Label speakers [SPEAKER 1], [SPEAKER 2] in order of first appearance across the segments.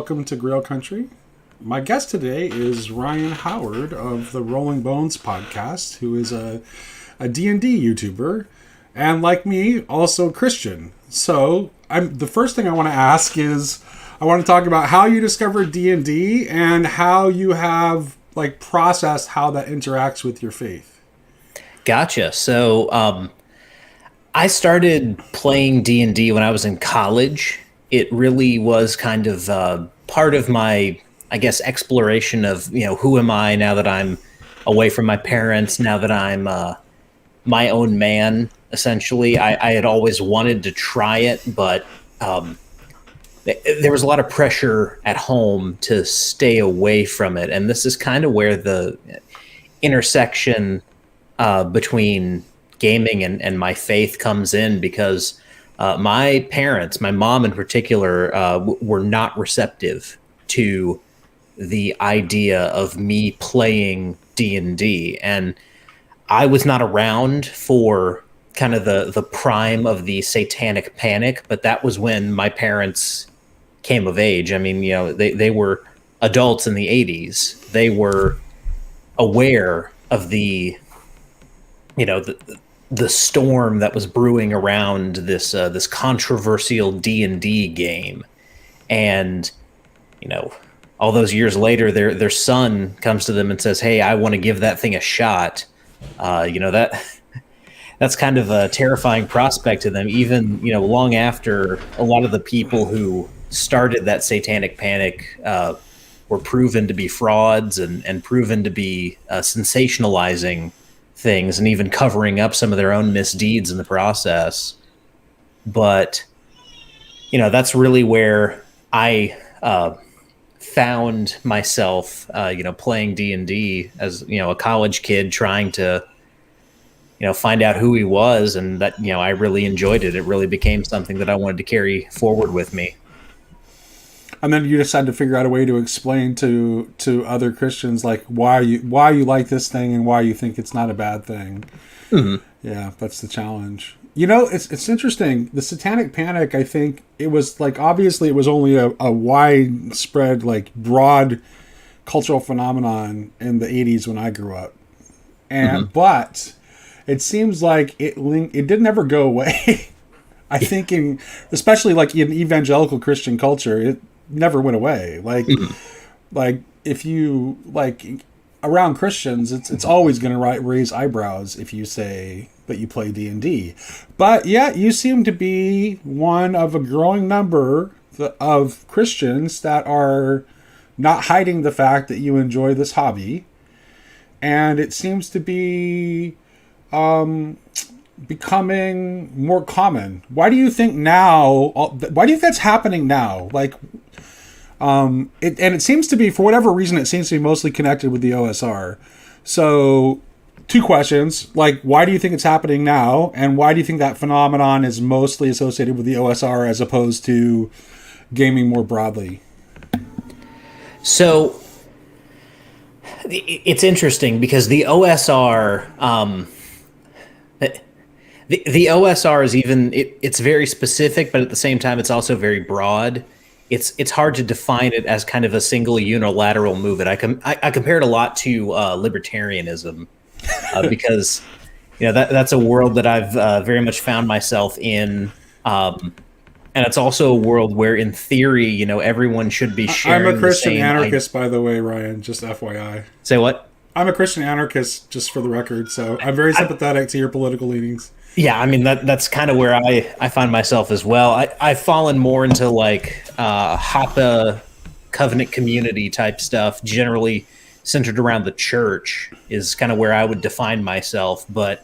[SPEAKER 1] welcome to Grail Country. My guest today is Ryan Howard of the Rolling Bones podcast, who is a D&D YouTuber, and like me, also Christian. So the first thing I want to ask is, I want to talk about how you discovered D&D and how you have processed how that interacts with your faith.
[SPEAKER 2] Gotcha. So I started playing D&D when I was in college. It really was kind of part of my, I guess, exploration of, who am I now that I'm away from my parents, now that I'm my own man, essentially. I had always wanted to try it, but there was a lot of pressure at home to stay away from it. And this is kind of where the intersection between gaming and my faith comes in, because my parents, my mom in particular, were not receptive to the idea of me playing D&D. And I was not around for kind of the prime of the satanic panic, but that was when my parents came of age. I mean, they were adults in the 80s. They were aware of the storm that was brewing around this controversial D&D game. And all those years later, their son comes to them and says, "Hey, I want to give that thing a shot." That's kind of a terrifying prospect to them, even long after a lot of the people who started that satanic panic were proven to be frauds and proven to be sensationalizing things and even covering up some of their own misdeeds in the process. But that's really where I found myself playing D&D as a college kid, trying to find out who he was, and that I really enjoyed it. It really became something that I wanted to carry forward with me.
[SPEAKER 1] And then you just had to figure out a way to explain to other Christians why you like this thing and why you think it's not a bad thing. Mm-hmm. Yeah, that's the challenge. It's interesting. The Satanic Panic, I think it was obviously it was only a widespread, broad cultural phenomenon in the 80s when I grew up. And but it seems like it didn't ever go away. I think especially in evangelical Christian culture, it never went away. If you around Christians, it's always going to raise eyebrows if you say that you play D&D. But yeah, you seem to be one of a growing number of Christians that are not hiding the fact that you enjoy this hobby, and it seems to be becoming more common. Why do you think that's happening now? It seems to be, for whatever reason, it seems to be mostly connected with the OSR. So, two questions. Why do you think it's happening now? And why do you think that phenomenon is mostly associated with the OSR as opposed to gaming more broadly?
[SPEAKER 2] So, it's interesting because the OSR... The OSR is it's very specific, but at the same time, it's also very broad. It's hard to define it as kind of a single unilateral movement. I compare it a lot to libertarianism because that's a world that I've very much found myself in, and it's also a world where, in theory, everyone should be sharing.
[SPEAKER 1] I'm a Christian anarchist, by the way, Ryan. Just FYI.
[SPEAKER 2] Say what?
[SPEAKER 1] I'm a Christian anarchist, just for the record. So I'm very sympathetic to your political leanings.
[SPEAKER 2] Yeah, I mean that's kind of where I find myself as well. I've fallen more into Hapa covenant community type stuff, generally centered around the church, is kind of where I would define myself. But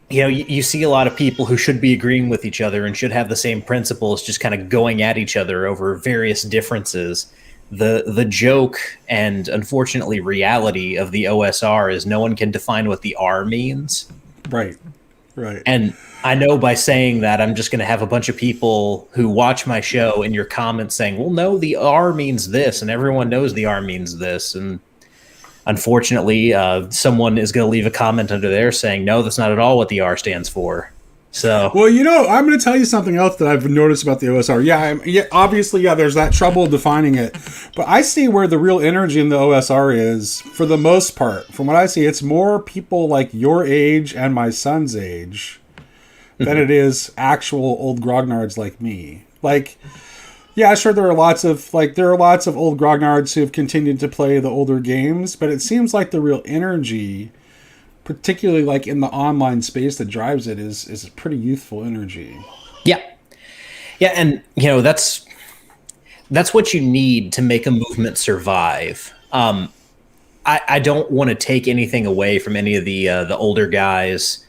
[SPEAKER 2] you see a lot of people who should be agreeing with each other and should have the same principles, just kind of going at each other over various differences. The joke and unfortunately reality of the OSR is no one can define what the R means.
[SPEAKER 1] Right.
[SPEAKER 2] And I know by saying that, I'm just going to have a bunch of people who watch my show in your comments saying, well, no, the R means this, and everyone knows the R means this. And unfortunately, someone is going to leave a comment under there saying, no, that's not at all what the R stands for. So,
[SPEAKER 1] well, I'm going to tell you something else that I've noticed about the OSR. Yeah, obviously, there's that trouble defining it. But I see where the real energy in the OSR is, for the most part. From what I see, it's more people like your age and my son's age than it is actual old grognards like me. Like, yeah, sure, there are lots of old grognards who have continued to play the older games, but it seems like the real energy, particularly like in the online space that drives it, is a pretty youthful energy.
[SPEAKER 2] yeah. Yeah, and that's what you need to make a movement survive. I don't want to take anything away from any of the older guys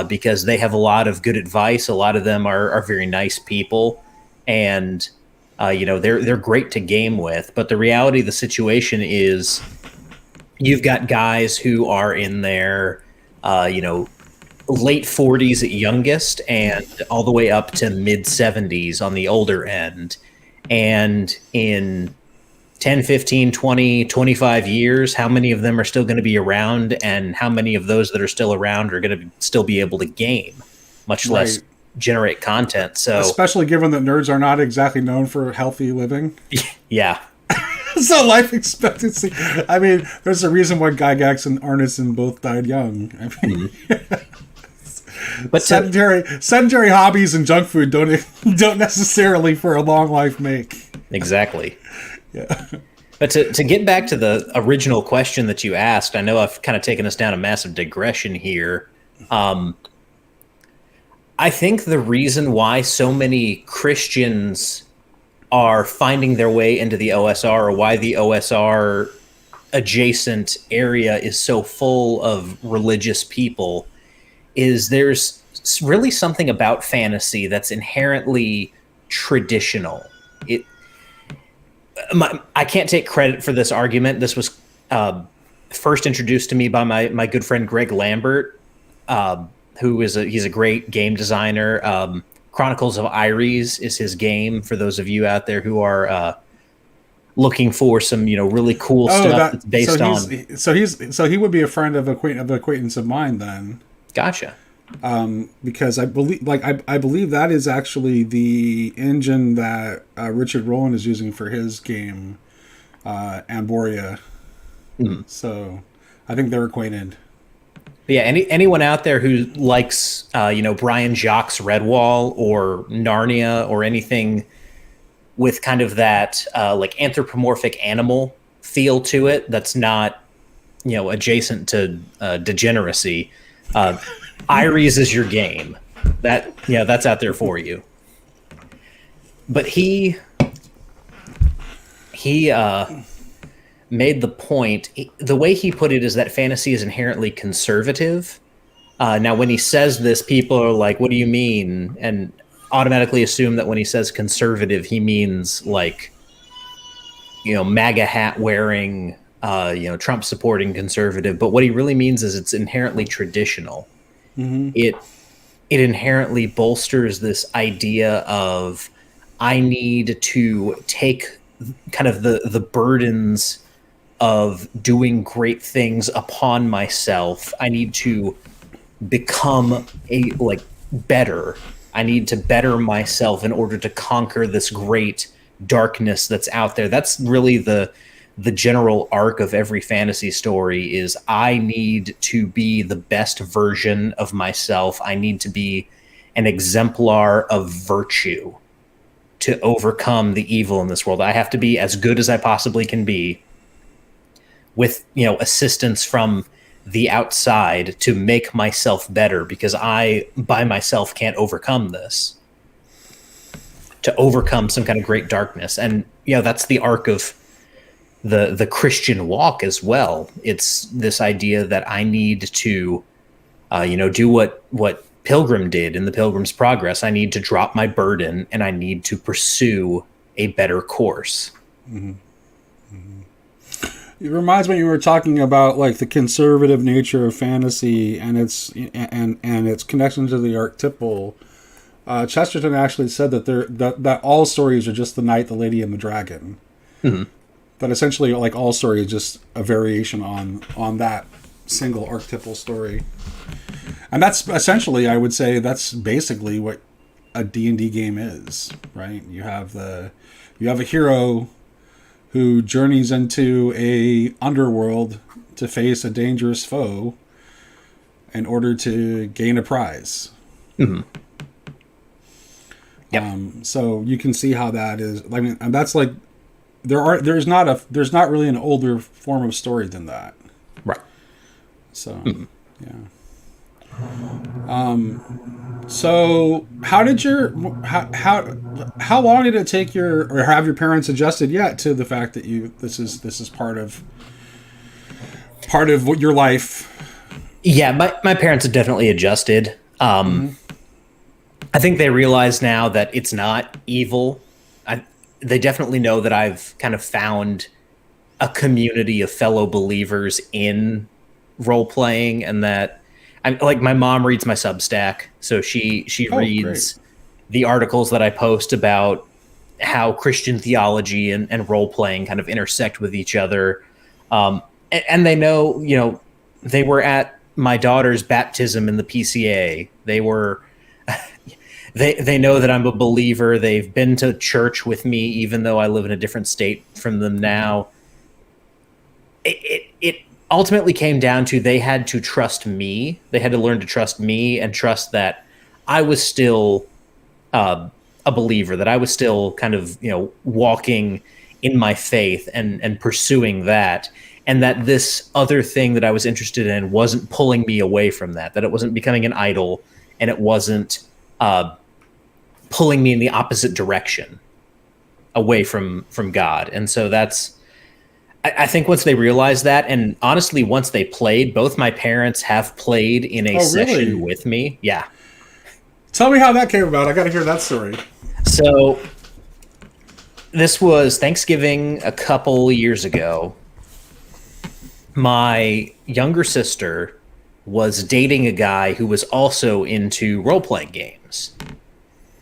[SPEAKER 2] because they have a lot of good advice. A lot of them are very nice people, and they're great to game with. But the reality of the situation is, you've got guys who are in their late 40s at youngest, and all the way up to mid 70s on the older end. And in 10, 15, 20, 25 years, how many of them are still going to be around, and how many of those that are still around are going to still be able to game, much less generate content? So, especially
[SPEAKER 1] given that nerds are not exactly known for healthy living.
[SPEAKER 2] Yeah.
[SPEAKER 1] So life expectancy. I mean, there's a reason why Gygax and Arneson both died young. I mean, but sedentary hobbies and junk food don't necessarily for a long life make.
[SPEAKER 2] Exactly. Yeah. But to get back to the original question that you asked, I know I've kind of taken us down a massive digression here. I think the reason why so many Christians are finding their way into the OSR, or why the OSR adjacent area is so full of religious people, is there's really something about fantasy that's inherently traditional. I can't take credit for this argument. This was first introduced to me by my good friend Greg Lambert, who is he's a great game designer. Chronicles of Iris is his game, for those of you out there who are looking for some really cool stuff that's based on.
[SPEAKER 1] So he would be a friend of acquaintance of mine then.
[SPEAKER 2] Gotcha.
[SPEAKER 1] Because I believe that is actually the engine that Richard Rollin is using for his game, Amboria. So I think they're acquainted.
[SPEAKER 2] But yeah, anyone out there who likes Brian Jacques Redwall or Narnia or anything with kind of that like anthropomorphic animal feel to it, that's not adjacent to degeneracy. Iris is your game. That's out there for you. But he made the point. The way he put it is that fantasy is inherently conservative. Now, when he says this, people are like, "What do you mean?" and automatically assume that when he says conservative, he means like, MAGA hat wearing, Trump supporting conservative. But what he really means is it's inherently traditional. Mm-hmm. It inherently bolsters this idea of, I need to take kind of the burdens of doing great things upon myself. I need to become better. I need to better myself in order to conquer this great darkness that's out there. That's really the general arc of every fantasy story, is I need to be the best version of myself. I need to be an exemplar of virtue to overcome the evil in this world. I have to be as good as I possibly can be, with assistance from the outside, to make myself better, because I by myself can't overcome this, to overcome some kind of great darkness. And that's the arc of the Christian walk as well. It's this idea that I need to do what Pilgrim did in the Pilgrim's Progress. I need to drop my burden, and I need to pursue a better course. Mm-hmm.
[SPEAKER 1] It reminds me, you were talking about like the conservative nature of fantasy and its connection to the archetypal. Chesterton actually said that all stories are just the knight, the lady, and the dragon. Mm-hmm. That essentially, like, all story is just a variation on that single archetypal story. And that's essentially, I would say, that's basically what a D&D game is, right? You have a hero who journeys into a underworld to face a dangerous foe in order to gain a prize.
[SPEAKER 2] Mm-hmm. Yep.
[SPEAKER 1] So you can see how that is. I mean, and that's like there's not really an older form of story than that.
[SPEAKER 2] Right.
[SPEAKER 1] So yeah. So how long did it take or have your parents adjusted yet to the fact that this is part of what your life?
[SPEAKER 2] Yeah, my parents have definitely adjusted. I think they realize now that it's not evil. They definitely know that I've kind of found a community of fellow believers in role playing, and that like my mom reads my Substack, so she reads
[SPEAKER 1] great.
[SPEAKER 2] the articles that I post about how Christian theology and role playing kind of intersect with each other. And they know, they were at my daughter's baptism in the PCA. They were, they know that I'm a believer. They've been to church with me, even though I live in a different state from them now. It ultimately came down to they had to trust me. They had to learn to trust me and trust that I was still a believer, that I was still kind of, walking in my faith and pursuing that. And that this other thing that I was interested in wasn't pulling me away from that it wasn't becoming an idol, and it wasn't pulling me in the opposite direction away from God. And so I think once they realized that, and honestly, once they played, both my parents have played in a session with me. Yeah.
[SPEAKER 1] Tell me how that came about. I got to hear that story.
[SPEAKER 2] So this was Thanksgiving a couple years ago. My younger sister was dating a guy who was also into role-playing games.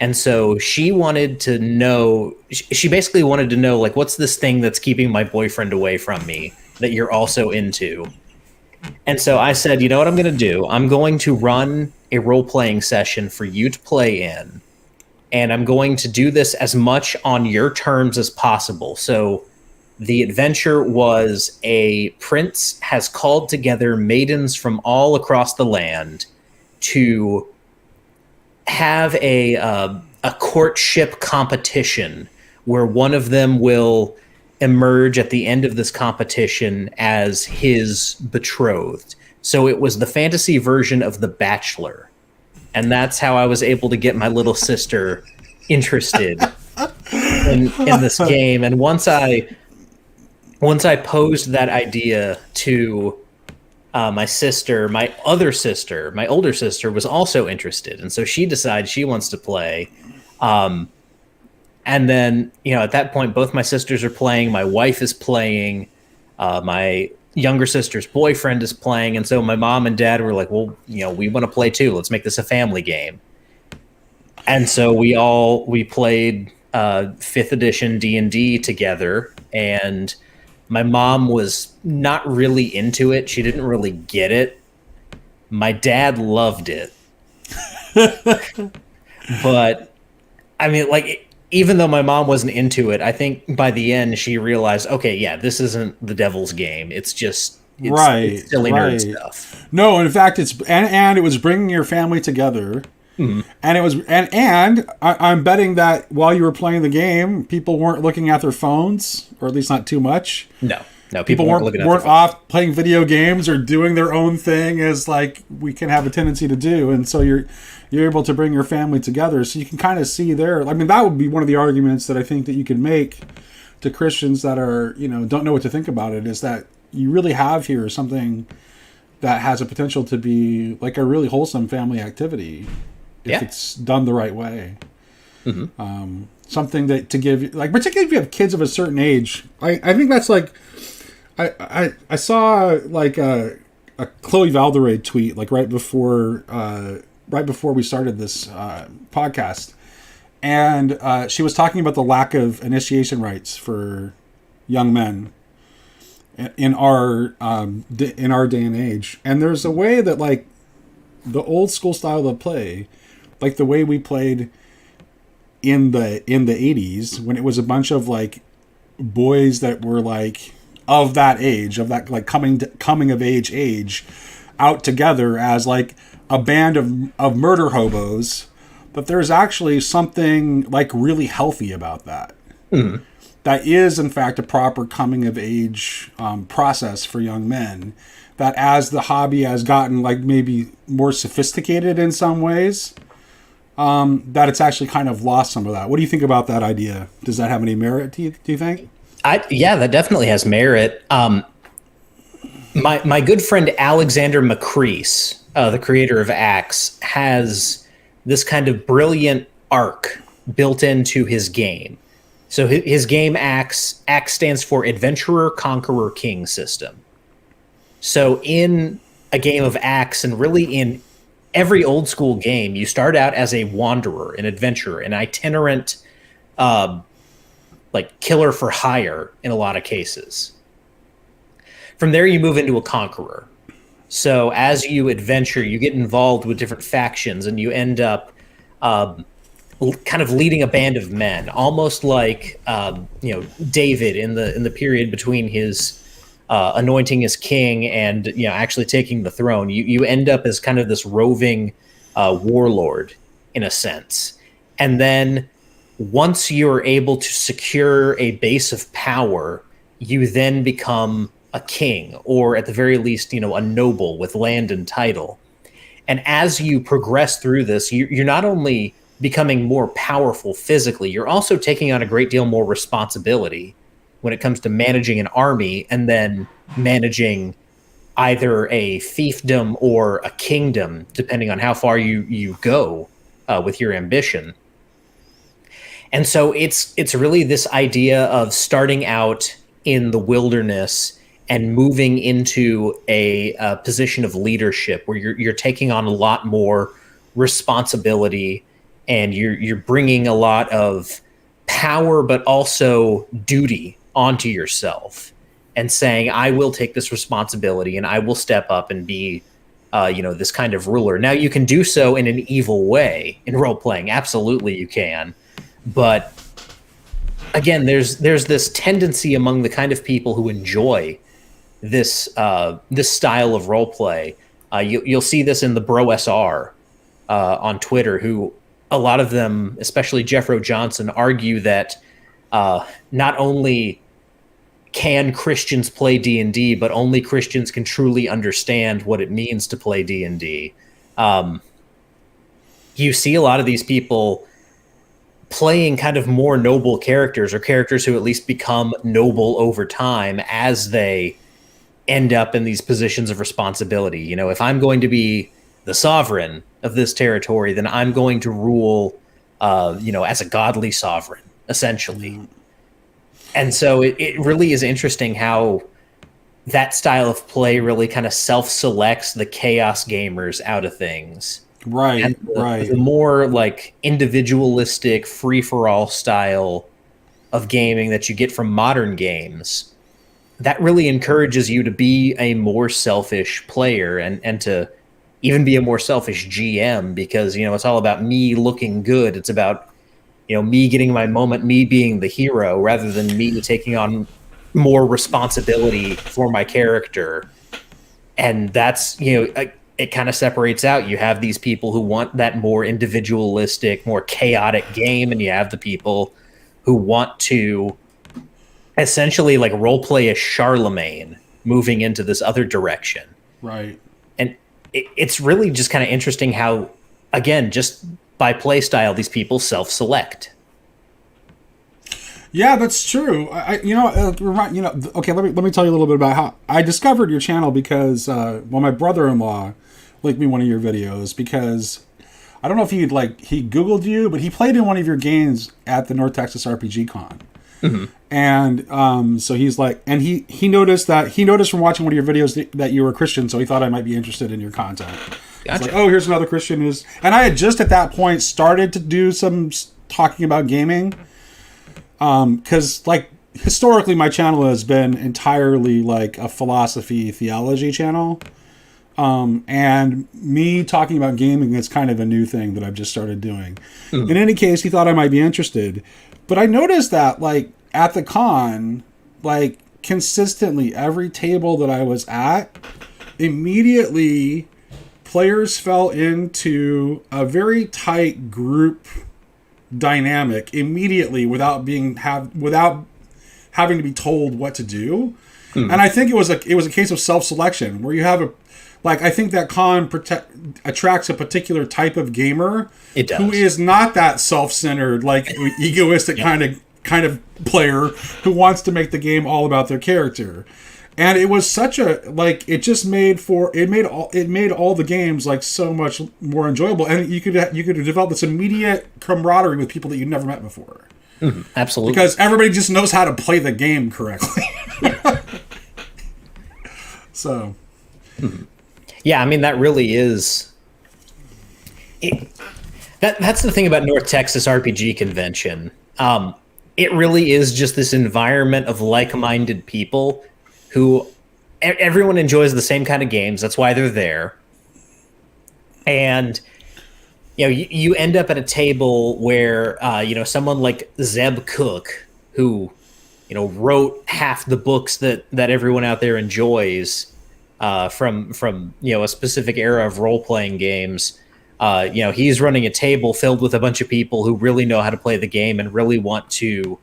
[SPEAKER 2] And so she wanted to know, she basically wanted to know, like, what's this thing that's keeping my boyfriend away from me that you're also into? And so I said, you know what I'm going to do? I'm going to run a role-playing session for you to play in. And I'm going to do this as much on your terms as possible. So the adventure was a prince has called together maidens from all across the land to have a courtship competition where one of them will emerge at the end of this competition as his betrothed. So it was the fantasy version of The Bachelor. And that's how I was able to get my little sister interested in this game. And once I posed that idea to my sister, my older sister was also interested. And so she decides she wants to play. And then, at that point, both my sisters are playing. My wife is playing. My younger sister's boyfriend is playing. And so my mom and dad were like, well, we want to play too. Let's make this a family game. And so we played 5th edition D&D together, and my mom was not really into it. She didn't really get it. My dad loved it. But I mean, like, even though my mom wasn't into it, I think by the end she realized, okay, yeah, this isn't the devil's game. It's just it's silly nerd stuff.
[SPEAKER 1] No, in fact, and it was bringing your family together. Mm-hmm. And it was, and I'm betting that while you were playing the game, people weren't looking at their phones, or at least not too much.
[SPEAKER 2] No,
[SPEAKER 1] people weren't off playing video games or doing their own thing, as like we can have a tendency to do. And so you're able to bring your family together, so you can kind of see there. I mean, that would be one of the arguments that I think that you could make to Christians that are, don't know what to think about it, is that you really have here something that has a potential to be like a really wholesome family activity. If it's done the right way. Mm-hmm. Something that to give, like, particularly if you have kids of a certain age. I think that's like, I saw like a Chloe Valderay tweet, like right before we started this podcast. And she was talking about the lack of initiation rites for young men in our day and age. And there's a way that, like, the old school style of play, like the way we played in the 80s, when it was a bunch of like boys that were like of that age, of that like coming of age out together as like a band of murder hobos, but there's actually something like really healthy about that. That is in fact a proper coming of age process for young men, that as the hobby has gotten like maybe more sophisticated in some ways, that it's actually kind of lost some of that. What do you think about that idea? Does that have any merit, do you think?
[SPEAKER 2] Yeah, that definitely has merit. My good friend Alexander McCrease, the creator of Axe, has this kind of brilliant arc built into his game. So his game Axe stands for Adventurer, Conqueror, King system. So in a game of Axe, and really in every old school game, you start out as a wanderer, an adventurer, an itinerant, like killer for hire in a lot of cases. From there, you move into a conqueror. So as you adventure, you get involved with different factions, and you end up kind of leading a band of men, almost like David in the period between his anointing as king and actually taking the throne. You end up as kind of this roving warlord in a sense, and then once you're able to secure a base of power, you then become a king, or at the very least, a noble with land and title. And as you progress through this, you're not only becoming more powerful physically, you're also taking on a great deal more responsibility when it comes to managing an army and then managing either a fiefdom or a kingdom, depending on how far you go with your ambition. And so it's really this idea of starting out in the wilderness and moving into a position of leadership where you're taking on a lot more responsibility, and you're bringing a lot of power, but also duty onto yourself, and saying, I will take this responsibility and I will step up and be, this kind of ruler. Now, you can do so in an evil way in role playing. Absolutely, you can. But again, there's this tendency among the kind of people who enjoy this style of role play. You'll see this in the Bro SR on Twitter, who a lot of them, especially Jeffro Johnson, argue that not only can Christians play D&D, but only Christians can truly understand what it means to play D&D. You see a lot of these people playing kind of more noble characters, or characters who at least become noble over time as they end up in these positions of responsibility. If I'm going to be the sovereign of this territory, then I'm going to rule, as a godly sovereign, essentially. And so it really is interesting how that style of play really kind of self-selects the chaos gamers out of things.
[SPEAKER 1] Right,
[SPEAKER 2] and
[SPEAKER 1] right.
[SPEAKER 2] The more like individualistic, free-for-all style of gaming that you get from modern games, that really encourages you to be a more selfish player and to even be a more selfish GM, because, it's all about me looking good. It's about, me getting my moment, me being the hero, rather than me taking on more responsibility for my character. And that's, it kind of separates out. You have these people who want that more individualistic, more chaotic game, and you have the people who want to essentially like role play as Charlemagne, moving into this other direction.
[SPEAKER 1] Right.
[SPEAKER 2] And it's really just kind of interesting how, again, just by play style, these people self-select.
[SPEAKER 1] Yeah, that's true. Okay, let me tell you a little bit about how I discovered your channel, because my brother-in-law linked me one of your videos, because I don't know if he Googled you, but he played in one of your games at the North Texas RPG Con. Mm-hmm. And so he's like, and he noticed from watching one of your videos that you were a Christian, so he thought I might be interested in your content.
[SPEAKER 2] Gotcha.
[SPEAKER 1] It's like, oh, here's another Christian who's, and I had just at that point started to do some talking about gaming, because like historically my channel has been entirely like a philosophy theology channel, And me talking about gaming is kind of a new thing that I've just started doing. In any case, he thought I might be interested. But I noticed that, like, at the con, like, consistently, every table that I was at, immediately players fell into a very tight group dynamic immediately without having to be told what to do. And I think it was a case of self-selection where you have I think that con attracts a particular type of gamer.
[SPEAKER 2] It does.
[SPEAKER 1] Who is not that self-centered, like egoistic kind of player who wants to make the game all about their character. And it was such a, like, it just made all the games like so much more enjoyable, and you could develop this immediate camaraderie with people that you'd never met before.
[SPEAKER 2] Absolutely,
[SPEAKER 1] because everybody just knows how to play the game correctly. So,
[SPEAKER 2] yeah, I mean that really is. That's the thing about North Texas RPG Convention. It really is just this environment of like-minded people who everyone enjoys the same kind of games. That's why they're there. And, you know, you end up at a table where, someone like Zeb Cook, who, wrote half the books that everyone out there enjoys from a specific era of role-playing games. He's running a table filled with a bunch of people who really know how to play the game and really want to,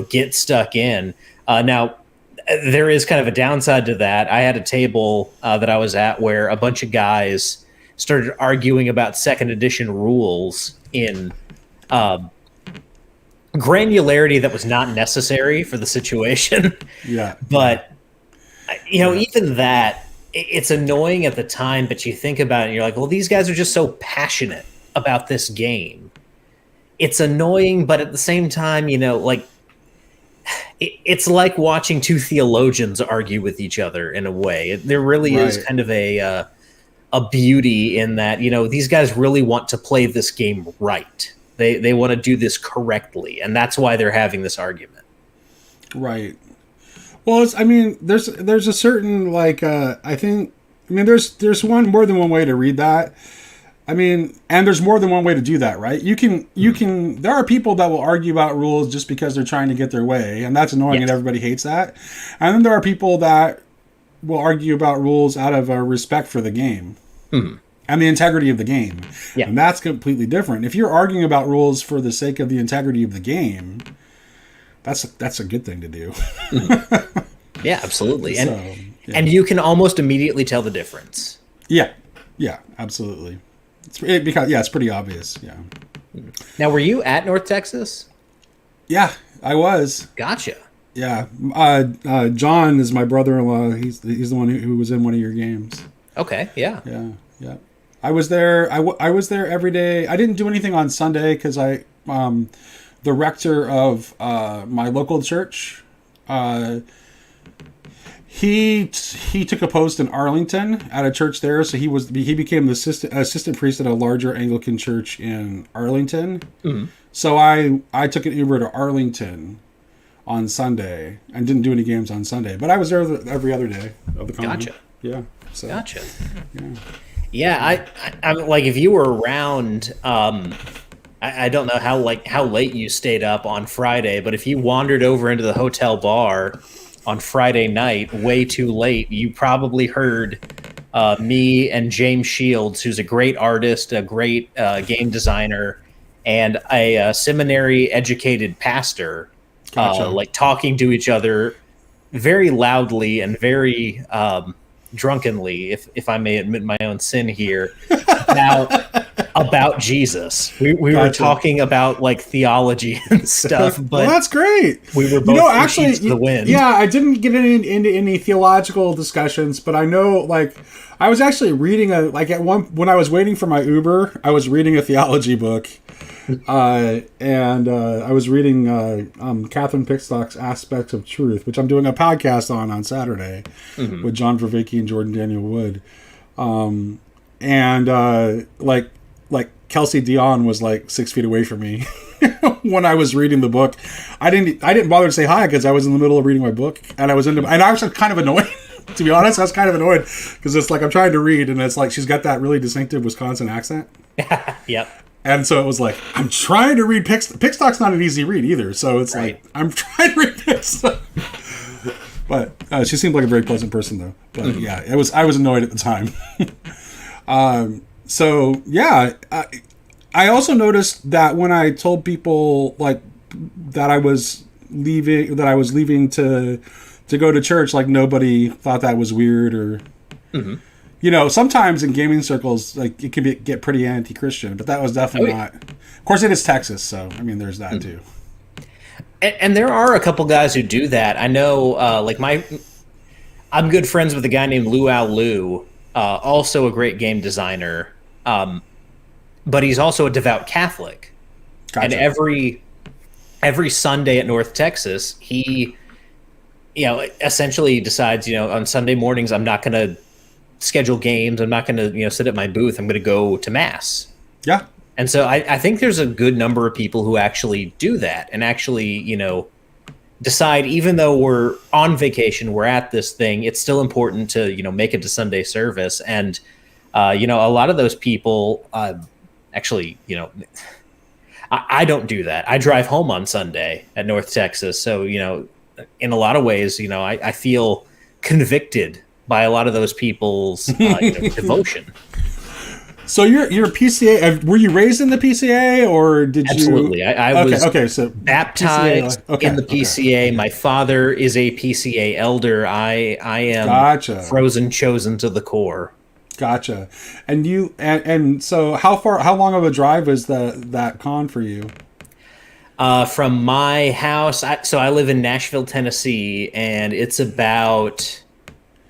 [SPEAKER 2] get stuck in. Now, there is kind of a downside to that. I had a table that I was at where a bunch of guys started arguing about second edition rules in granularity that was not necessary for the situation.
[SPEAKER 1] Yeah.
[SPEAKER 2] But, even that, it's annoying at the time, but you think about it and you're like, well, these guys are just so passionate about this game. It's annoying, but at the same time, it's like watching two theologians argue with each other in a way. There really is kind of a beauty in that, these guys really want to play this game right. They want to do this correctly, and that's why they're having this argument. Right.
[SPEAKER 1] Well, there's a certain there's more than one way to read that. And there's more than one way to do that, right? You can there are people that will argue about rules just because they're trying to get their way, and that's annoying, and everybody hates that. And then there are people that will argue about rules out of a respect for the game and the integrity of the game. Yeah. And that's completely different. If you're arguing about rules for the sake of the integrity of the game, that's a good thing to do.
[SPEAKER 2] Yeah, absolutely. And you can almost immediately tell the difference.
[SPEAKER 1] Yeah. Yeah, absolutely. It's pretty obvious. Yeah.
[SPEAKER 2] Now, were you at North Texas?
[SPEAKER 1] Yeah, I was.
[SPEAKER 2] Gotcha.
[SPEAKER 1] Yeah. John is my brother-in-law. He's the one who was in one of your games.
[SPEAKER 2] Okay. Yeah.
[SPEAKER 1] Yeah. Yeah. I was there. I was there every day. I didn't do anything on Sunday because the rector of my local church, he took a post in Arlington at a church there, so he became the assistant priest at a larger Anglican church in Arlington. Mm-hmm. So I took an Uber to Arlington on Sunday and didn't do any games on Sunday, but I was there every other day of the con.
[SPEAKER 2] Gotcha.
[SPEAKER 1] Yeah. So,
[SPEAKER 2] gotcha.
[SPEAKER 1] Yeah.
[SPEAKER 2] Yeah, I'm like, if you were around, I don't know how late you stayed up on Friday, but if you wandered over into the hotel bar on Friday night way too late, you probably heard me and James Shields, who's a great artist, a great game designer, and a seminary-educated pastor,
[SPEAKER 1] Gotcha.
[SPEAKER 2] talking to each other very loudly and very drunkenly, if I may admit my own sin here, about Jesus. We were talking about theology and stuff, but
[SPEAKER 1] well, that's great.
[SPEAKER 2] We were both actually to the wind.
[SPEAKER 1] Yeah, I didn't get into any theological discussions, but I know I was actually reading when I was waiting for my Uber, I was reading a theology book. And I was reading Catherine Pickstock's Aspects of Truth, which I'm doing a podcast on Saturday with John Vervaeke and Jordan Daniel Wood. Kelsey Dion was 6 feet away from me when I was reading the book. I didn't bother to say hi because I was in the middle of reading my book, and I was kind of annoyed. To be honest, I was kind of annoyed because it's like I'm trying to read, and it's like she's got that really distinctive Wisconsin accent.
[SPEAKER 2] Yep.
[SPEAKER 1] And so it was like, I'm trying to read Pickstock's not an easy read either. So it's
[SPEAKER 2] Right.
[SPEAKER 1] like, I'm trying to read Pickstock. But she seemed like a very pleasant person, though. But yeah, I was annoyed at the time. So yeah, I also noticed that when I told people like that I was leaving to go to church, like nobody thought that was weird or. Mm-hmm. You know, sometimes in gaming circles, like it can get pretty anti-Christian, but that was definitely not. Of course, it is Texas, so I mean, there's that too.
[SPEAKER 2] And there are a couple guys who do that. I know, like I'm good friends with a guy named Luau Lu, also a great game designer, but he's also a devout Catholic. Gotcha. And every Sunday at North Texas, he, essentially decides, on Sunday mornings, I'm not going to schedule games. I'm not going to, sit at my booth. I'm going to go to mass.
[SPEAKER 1] Yeah.
[SPEAKER 2] And so I think there's a good number of people who actually do that and actually, decide, even though we're on vacation, we're at this thing, it's still important to, make it to Sunday service. And, a lot of those people actually, I don't do that. I drive home on Sunday at North Texas. So, in a lot of ways, I feel convicted by a lot of those people's devotion.
[SPEAKER 1] So you're a PCA. Were you raised in the PCA, or did
[SPEAKER 2] Absolutely.
[SPEAKER 1] you?
[SPEAKER 2] Absolutely. I was
[SPEAKER 1] so
[SPEAKER 2] baptized in the PCA. My father is a PCA elder. I am frozen chosen to the core.
[SPEAKER 1] Gotcha. And so how long of a drive was that con for you?
[SPEAKER 2] From my house, so I live in Nashville, Tennessee, and it's about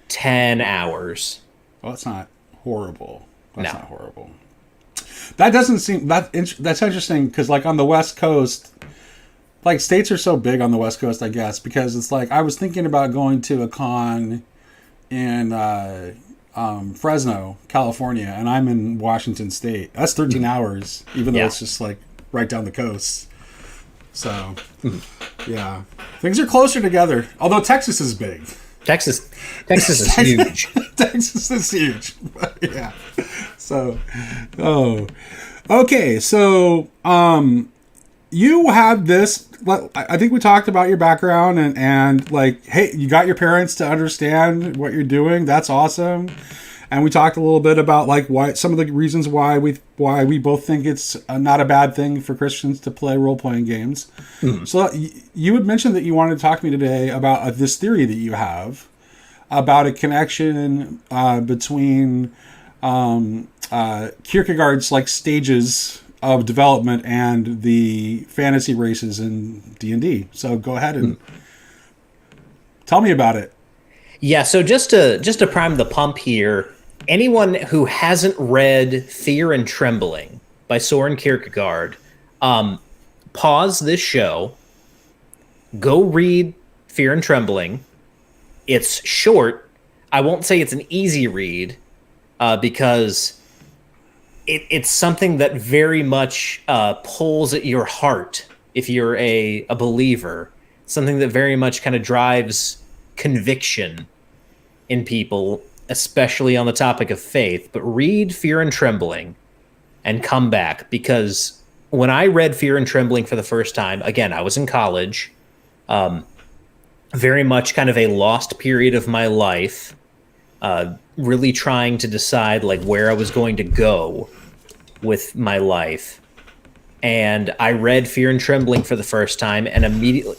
[SPEAKER 2] 10 hours.
[SPEAKER 1] Well, that's not horrible. That's
[SPEAKER 2] No.
[SPEAKER 1] not horrible. That doesn't seem that's interesting because like on the West Coast, like states are so big on the West Coast, I guess, because it's like I was thinking about going to a con in Fresno, California, and I'm in Washington State. That's 13 hours, even though it's just like right down the coast. So, yeah, things are closer together. Although Texas is big.
[SPEAKER 2] Texas is huge.
[SPEAKER 1] Texas is huge. Yeah. So, okay. So, you had this. I think we talked about your background and like, hey, you got your parents to understand what you're doing. That's awesome. And we talked a little bit about like why some of the reasons why we both think it's not a bad thing for Christians to play role-playing games. Mm. So you had mentioned that you wanted to talk to me today about this theory that you have about a connection between Kierkegaard's like stages of development and the fantasy races in D&D. So go ahead and tell me about it.
[SPEAKER 2] Yeah, so just to prime the pump here, anyone who hasn't read Fear and Trembling by Soren Kierkegaard, pause this show, go read Fear and Trembling. It's short. I won't say it's an easy read because it's something that very much pulls at your heart if you're a believer, something that very much kind of drives conviction in people, especially on the topic of faith. But read Fear and Trembling and come back, because when I read Fear and Trembling for the first time, again, I was in college, very much kind of a lost period of my life, really trying to decide like where I was going to go with my life. And I read Fear and Trembling for the first time, and immediately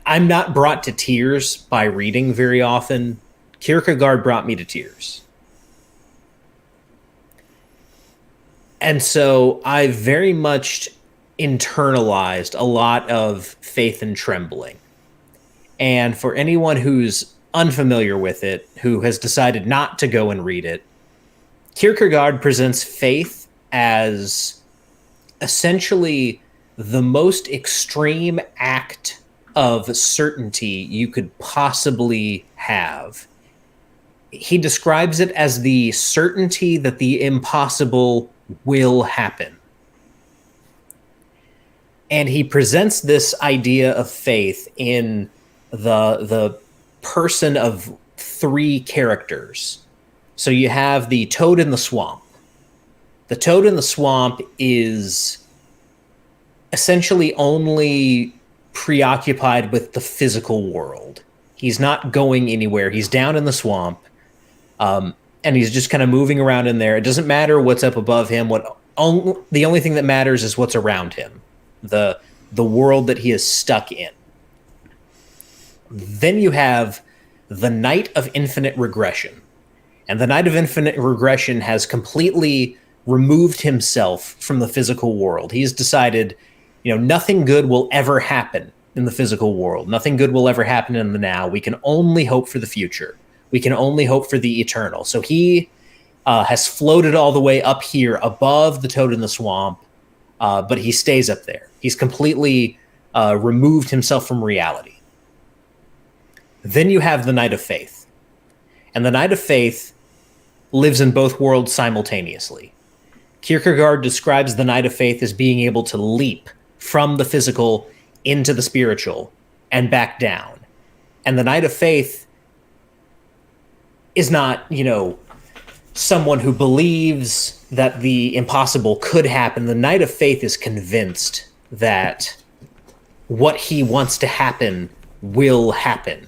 [SPEAKER 2] I'm not brought to tears by reading very often. Kierkegaard brought me to tears. And so I very much internalized a lot of Faith and Trembling. And for anyone who's unfamiliar with it, who has decided not to go and read it, Kierkegaard presents faith as essentially the most extreme act of certainty you could possibly have. He describes it as the certainty that the impossible will happen. And he presents this idea of faith in the person of three characters. So you have the Toad in the Swamp. The Toad in the Swamp is essentially only preoccupied with the physical world. He's not going anywhere. He's down in the swamp, and he's just kind of moving around in there. It doesn't matter what's up above him. The only thing that matters is what's around him, the world that he is stuck in. Then you have the Knight of Infinite Regression. And the Knight of Infinite Regression has completely removed himself from the physical world. He's decided, nothing good will ever happen in the physical world. Nothing good will ever happen in the now. We can only hope for the future. We can only hope for the eternal. So he has floated all the way up here above the Toad in the Swamp, but he stays up there. He's completely removed himself from reality. Then you have the Knight of Faith. And the Knight of Faith lives in both worlds simultaneously. Kierkegaard describes the Knight of Faith as being able to leap from the physical into the spiritual and back down. And the Knight of Faith is not, someone who believes that the impossible could happen. The Knight of Faith is convinced that what he wants to happen will happen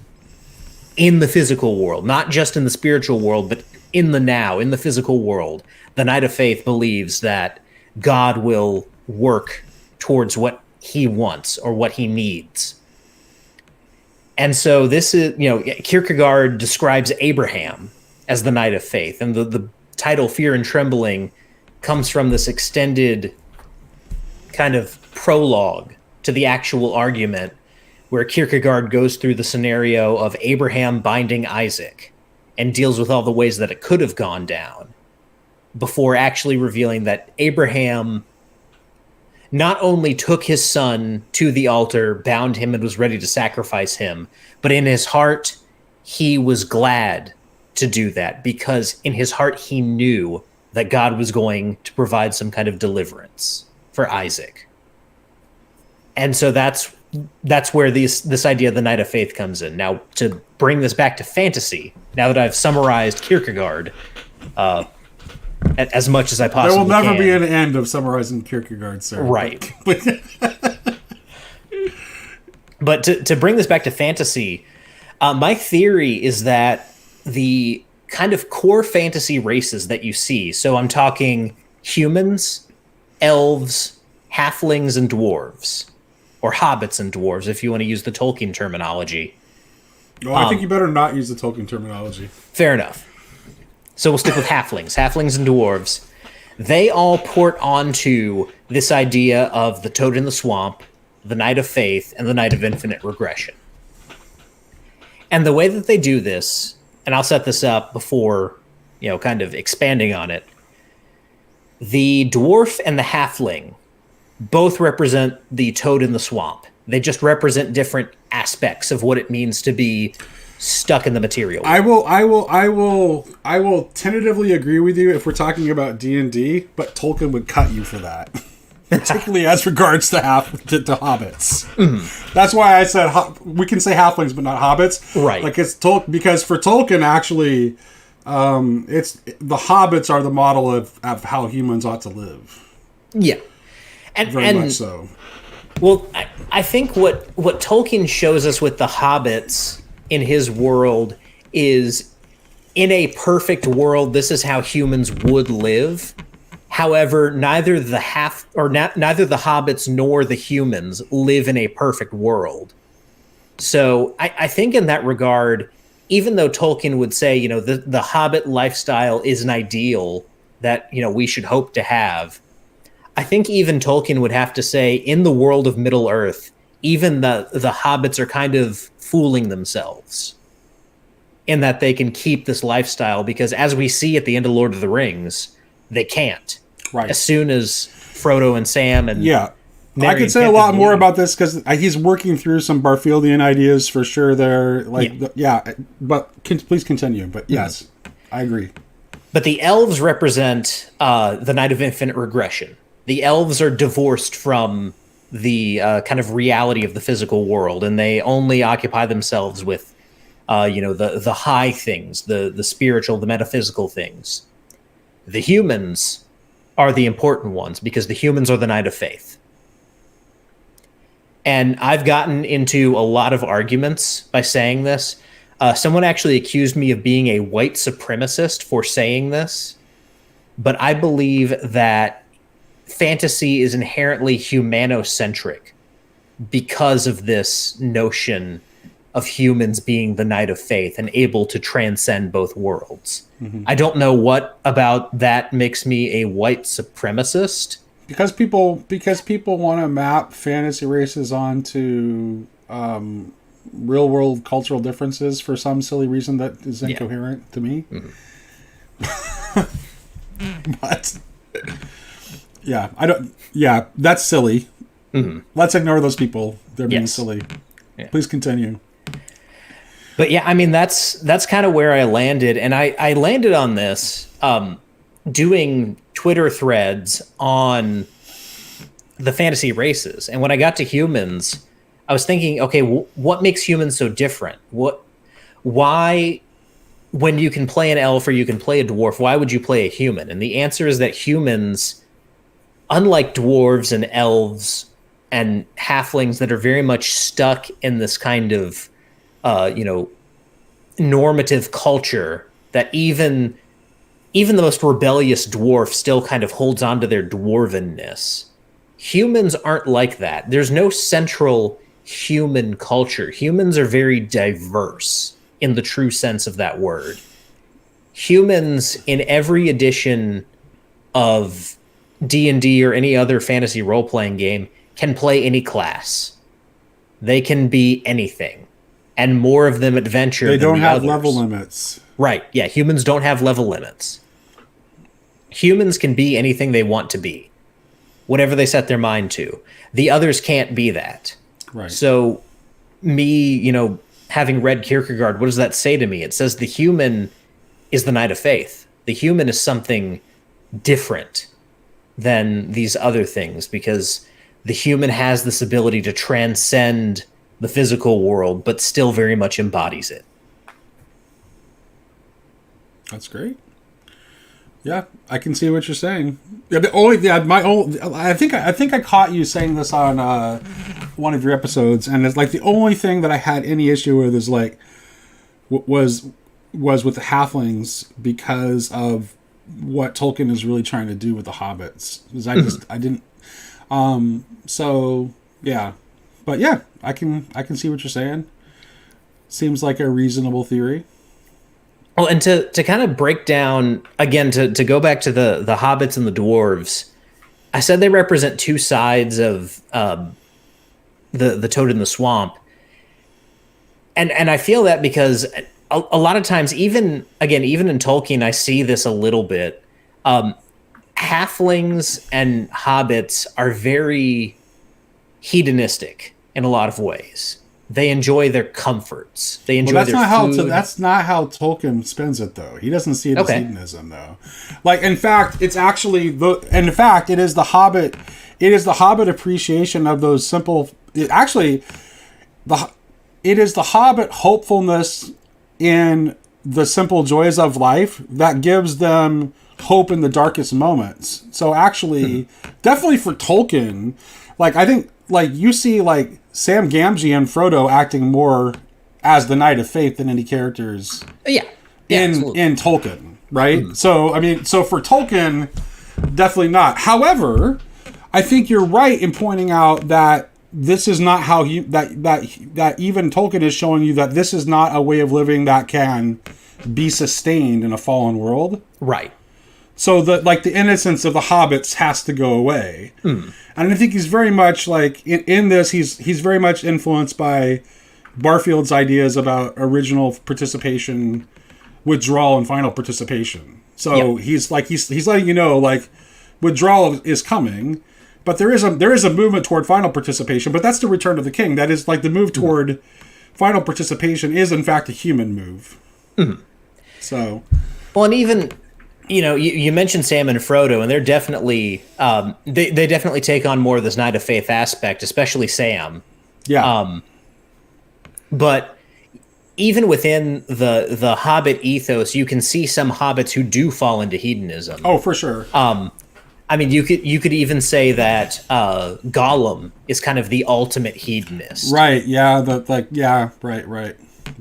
[SPEAKER 2] in the physical world, not just in the spiritual world, but in the now, in the physical world. The Knight of Faith believes that God will work towards what he wants or what he needs. And so this is, Kierkegaard describes Abraham as the Knight of Faith. And the title Fear and Trembling comes from this extended kind of prologue to the actual argument, where Kierkegaard goes through the scenario of Abraham binding Isaac and deals with all the ways that it could have gone down, before actually revealing that Abraham not only took his son to the altar, bound him, and was ready to sacrifice him, but in his heart, he was glad to do that, because in his heart, he knew that God was going to provide some kind of deliverance for Isaac. And so that's where this idea of the Knight of Faith comes in. Now, to bring this back to fantasy, now that I've summarized Kierkegaard as much as I possibly can.
[SPEAKER 1] There will never be an end of summarizing Kierkegaard, sir.
[SPEAKER 2] Right. But to bring this back to fantasy, my theory is that the kind of core fantasy races that you see, so I'm talking humans, elves, halflings, and dwarves, or hobbits and dwarves, if you want to use the Tolkien terminology.
[SPEAKER 1] Well, I think you better not use the Tolkien terminology.
[SPEAKER 2] Fair enough. So we'll stick with halflings and dwarves. They all port onto this idea of the Toad in the Swamp, the Knight of Faith, and the Knight of Infinite Regression. And the way that they do this, and I'll set this up before, kind of expanding on it, the dwarf and the halfling both represent the Toad in the Swamp. They just represent different aspects of what it means to be stuck in the material.
[SPEAKER 1] I will tentatively agree with you if we're talking about D&D, but Tolkien would cut you for that. Particularly as regards to hobbits. Mm-hmm. That's why I said we can say halflings, but not hobbits.
[SPEAKER 2] Right.
[SPEAKER 1] Because for Tolkien, actually, it's the hobbits are the model of how humans ought to live.
[SPEAKER 2] Yeah.
[SPEAKER 1] Very much so.
[SPEAKER 2] Well, I think what Tolkien shows us with the hobbits in his world is, in a perfect world, this is how humans would live. However, neither the hobbits nor the humans live in a perfect world. So I think in that regard, even though Tolkien would say, the hobbit lifestyle is an ideal that, we should hope to have, I think even Tolkien would have to say, in the world of Middle-earth, even the hobbits are kind of fooling themselves in that they can keep this lifestyle, because as we see at the end of Lord of the Rings, they can't.
[SPEAKER 1] Right.
[SPEAKER 2] As soon as Frodo and Sam and
[SPEAKER 1] I could say a lot more about this because he's working through some Barfieldian ideas for sure there. But please continue. But yes, I agree.
[SPEAKER 2] But the elves represent the Knight of Infinite Regression. The elves are divorced from the kind of reality of the physical world, and they only occupy themselves with the high things, the spiritual, the metaphysical things. The humans are the important ones because the humans are the knight of faith. And I've gotten into a lot of arguments by saying this. Someone actually accused me of being a white supremacist for saying this, but I believe that fantasy is inherently humanocentric because of this notion of humans being the knight of faith and able to transcend both worlds. Mm-hmm. I don't know what about that makes me a white supremacist.
[SPEAKER 1] Because people want to map fantasy races onto real world cultural differences for some silly reason that is incoherent to me. Mm-hmm. But that's silly. Mm-hmm. Let's ignore those people. They're being silly. Yeah. Please continue.
[SPEAKER 2] But yeah, I mean, that's kind of where I landed. And I landed on this doing Twitter threads on the fantasy races. And when I got to humans, I was thinking, okay, what makes humans so different? Why, when you can play an elf or you can play a dwarf, why would you play a human? And the answer is that humans, unlike dwarves and elves and halflings that are very much stuck in this kind of normative culture that even the most rebellious dwarf still kind of holds on to their dwarvenness. Humans aren't like that. There's no central human culture. Humans are very diverse in the true sense of that word. Humans in every edition of D&D or any other fantasy role-playing game can play any class. They can be anything. And more of them adventure than the others. They don't have
[SPEAKER 1] level limits.
[SPEAKER 2] Right. Yeah, humans don't have level limits. Humans can be anything they want to be, whatever they set their mind to. The others can't be that.
[SPEAKER 1] Right.
[SPEAKER 2] So me, having read Kierkegaard, what does that say to me? It says the human is the knight of faith. The human is something different than these other things because the human has this ability to transcend the physical world, but still very much embodies it.
[SPEAKER 1] That's great. Yeah, I can see what you're saying. I think I caught you saying this on one of your episodes, and it's like the only thing that I had any issue with is like was with the halflings because of what Tolkien is really trying to do with the hobbits. Because I didn't. So yeah, but yeah, I can see what you're saying. Seems like a reasonable theory.
[SPEAKER 2] Well, and to kind of break down, again, to go back to the hobbits and the dwarves, I said they represent two sides of the toad in the swamp. And I feel that because a lot of times, even in Tolkien, I see this a little bit. Halflings and hobbits are very hedonistic in a lot of ways. They enjoy their comforts. They enjoy their food.
[SPEAKER 1] That's not how Tolkien spends it, though. He doesn't see it as hedonism, though. Like, in fact, it is the Hobbit. It is the Hobbit appreciation of those simple. It is the Hobbit hopefulness in the simple joys of life that gives them hope in the darkest moments. So actually, definitely for Tolkien, like I think, like you see, like Sam Gamgee and Frodo acting more as the Knight of Faith than any characters. in Tolkien, right? Mm-hmm. So I mean, so for Tolkien, definitely not. However, I think you're right in pointing out that this is not how that even Tolkien is showing you that this is not a way of living that can be sustained in a fallen world.
[SPEAKER 2] Right.
[SPEAKER 1] So the innocence of the hobbits has to go away. Mm. And I think he's very much like in this he's very much influenced by Barfield's ideas about original participation, withdrawal, and final participation. So he's letting you know, like, withdrawal is coming, but there is a movement toward final participation, but that's the Return of the King. That is like the move toward final participation is in fact a human move. Mm. So,
[SPEAKER 2] well, and even you mentioned Sam and Frodo, and they're definitely they definitely take on more of this Knight of Faith aspect, especially Sam.
[SPEAKER 1] Yeah.
[SPEAKER 2] But even within the Hobbit ethos, you can see some hobbits who do fall into hedonism.
[SPEAKER 1] Oh, for sure.
[SPEAKER 2] I mean, you could even say that Gollum is kind of the ultimate hedonist.
[SPEAKER 1] Right. Yeah. Right.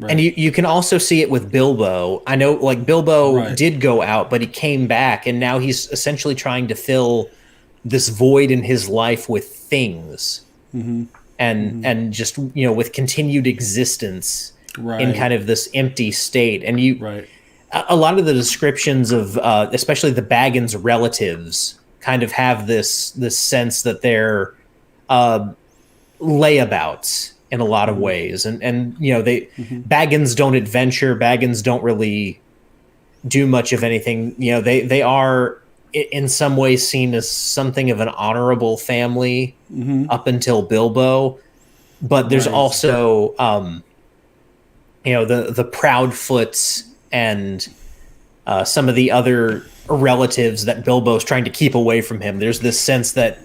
[SPEAKER 2] And you can also see it with Bilbo. I know, like, Bilbo did go out, but he came back, and now he's essentially trying to fill this void in his life with things, and just, you know, with continued existence in kind of this empty state. And a lot of the descriptions of especially the Baggins relatives kind of have this sense that they're layabouts in a lot of ways, and you know, Baggins don't adventure. Baggins don't really do much of anything. You know, they are in some ways seen as something of an honorable family up until Bilbo, but there's also you know, the Proudfoots and some of the other relatives that Bilbo's trying to keep away from him. There's this sense that,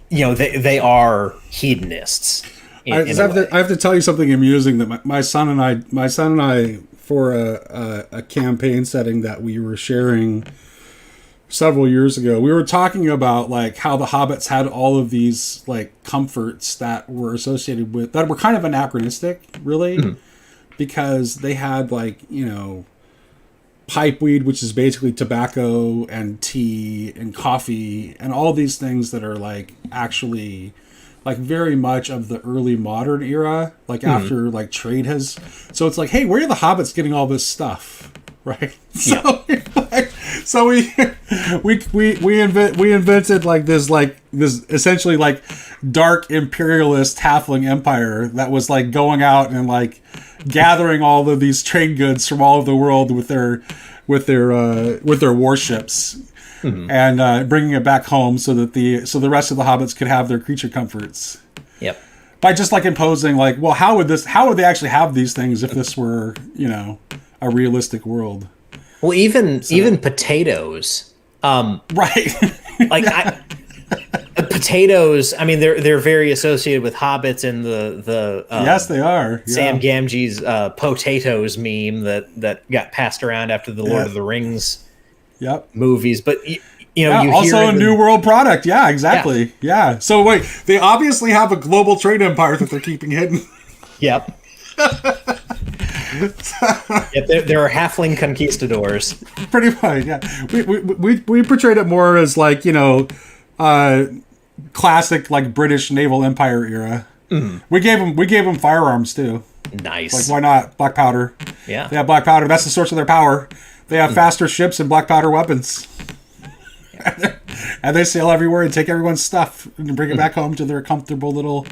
[SPEAKER 2] you know, they are hedonists.
[SPEAKER 1] I have to tell you something amusing that my son and I, for a campaign setting that we were sharing several years ago, we were talking about like how the hobbits had all of these like comforts that were associated with, that were kind of anachronistic, really, because they had, like, you know, pipeweed, which is basically tobacco, and tea and coffee and all these things that are like actually like very much of the early modern era, like after like trade has. So it's like, hey, where are the hobbits getting all this stuff, right? So so we invented like this essentially like dark imperialist halfling empire that was like going out and like gathering all of these trade goods from all over the world with their warships. And bringing it back home so that the rest of the hobbits could have their creature comforts.
[SPEAKER 2] Yep.
[SPEAKER 1] By just like imposing, like, well, how would they actually have these things if this were, you know, a realistic world?
[SPEAKER 2] Well, even potatoes.
[SPEAKER 1] Right.
[SPEAKER 2] Like potatoes. I mean, they're very associated with hobbits and the
[SPEAKER 1] yes, they are. Yeah.
[SPEAKER 2] Sam Gamgee's potatoes meme that got passed around after the Lord of the Rings. Movies, but you know, you
[SPEAKER 1] also
[SPEAKER 2] hear
[SPEAKER 1] a New World product. Yeah, exactly. Yeah. So wait, they obviously have a global trade empire that they're keeping hidden.
[SPEAKER 2] Yep. There are halfling conquistadors.
[SPEAKER 1] Pretty much. Yeah. We portrayed it more as like, you know, classic like British naval empire era. We gave them firearms too.
[SPEAKER 2] Nice.
[SPEAKER 1] Like, why not? Black powder.
[SPEAKER 2] Yeah.
[SPEAKER 1] They have black powder. That's the source of their power. They have faster ships and black powder weapons. And they sail everywhere and take everyone's stuff and bring it back home to their comfortable little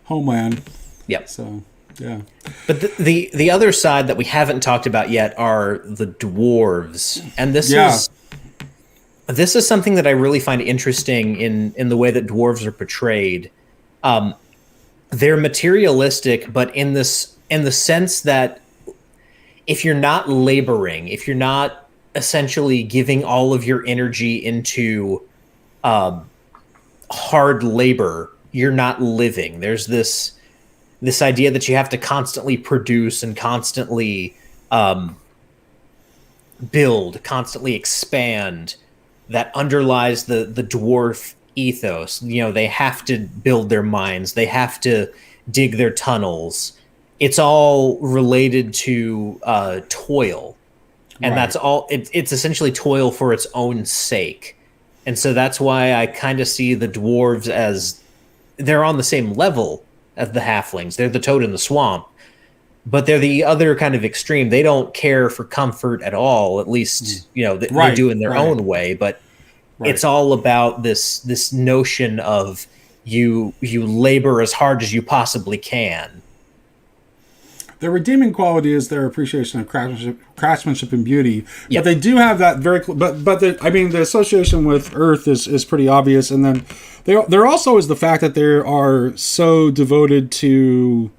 [SPEAKER 1] homeland. Yep. So, yeah.
[SPEAKER 2] But the other side that we haven't talked about yet are the dwarves. And this is something that I really find interesting in the way that dwarves are portrayed. They're materialistic, but in the sense that if you're not laboring, if you're not essentially giving all of your energy into hard labor, you're not living. There's this idea that you have to constantly produce and constantly build, constantly expand, that underlies the dwarf ethos. You know, they have to build their mines, they have to dig their tunnels. It's all related to toil, and that's all. It's essentially toil for its own sake, and so that's why I kind of see the dwarves as they're on the same level as the halflings. They're the toad in the swamp, but they're the other kind of extreme. They don't care for comfort at all. At least, you know, they do in their own way. But it's all about this notion of you labor as hard as you possibly can.
[SPEAKER 1] Their redeeming quality is their appreciation of craftsmanship and beauty. But they do have that very. But the association with Earth is pretty obvious, and then there also is the fact that they are so devoted to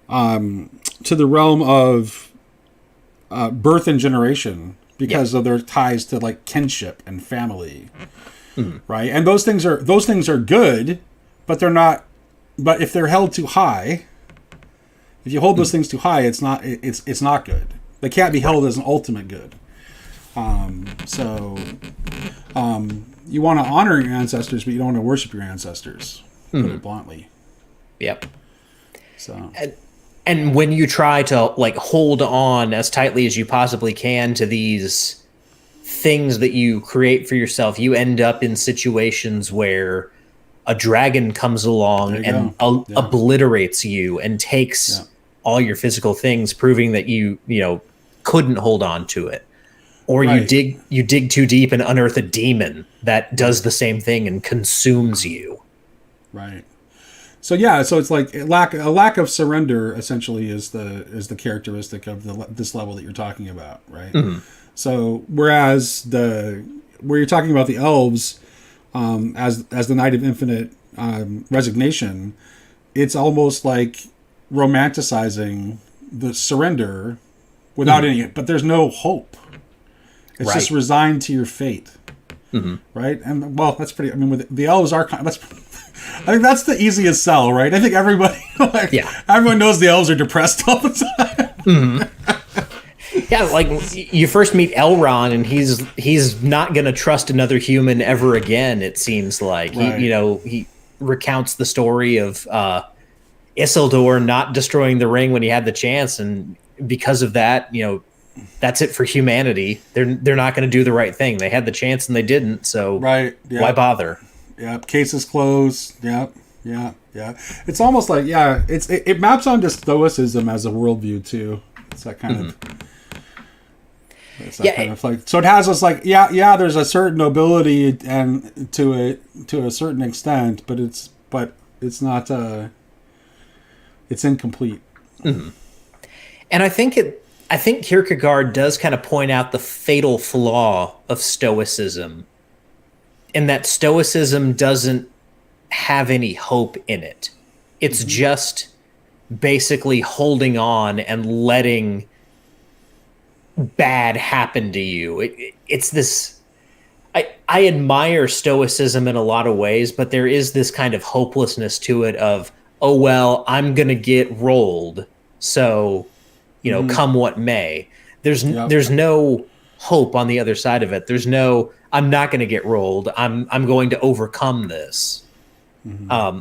[SPEAKER 1] the realm of birth and generation because of their ties to like kinship and family, right? And those things are good, but they're not. But if they're held too high, If you hold those things too high, it's not good. They can't be held as an ultimate good. You want to honor your ancestors, but you don't want to worship your ancestors. Put it bluntly.
[SPEAKER 2] Yep.
[SPEAKER 1] So.
[SPEAKER 2] And when you try to like hold on as tightly as you possibly can to these things that you create for yourself, you end up in situations where a dragon comes along and obliterates you and takes all your physical things, proving that you couldn't hold on to it. Or you dig too deep and unearth a demon that does the same thing and consumes you.
[SPEAKER 1] Right. So it's like a lack of surrender essentially is the characteristic of this level that you're talking about, right? Mm-hmm. So whereas where you're talking about the elves as the Night of Infinite Resignation, it's almost like romanticizing the surrender without any, but there's no hope. It's just resigned to your fate, right? And well, that's pretty. I mean, with the elves are I think that's the easiest sell, right? I think everybody, everyone knows the elves are depressed all the time.
[SPEAKER 2] Mm-hmm. Yeah, like you first meet Elrond, and he's not going to trust another human ever again. It seems like he recounts the story of Isildur not destroying the ring when he had the chance, and because of that, that's it for humanity. They're not going to do the right thing. They had the chance and they didn't. So why bother?
[SPEAKER 1] Yeah, case is closed. Yeah. It's almost like it maps onto Stoicism as a worldview too. It's that kind of. It's that kind of like, so it has us like there's a certain nobility and to a certain extent, but it's not it's incomplete.
[SPEAKER 2] Mm-hmm. And I think Kierkegaard does kind of point out the fatal flaw of Stoicism, in that Stoicism doesn't have any hope in it. It's just basically holding on and letting bad happen to you. It's this. I admire Stoicism in a lot of ways, but there is this kind of hopelessness to it of, oh well, I'm gonna get rolled, so come what may. There's no hope on the other side of it. There's no, I'm not going to get rolled. I'm going to overcome this. Mm-hmm.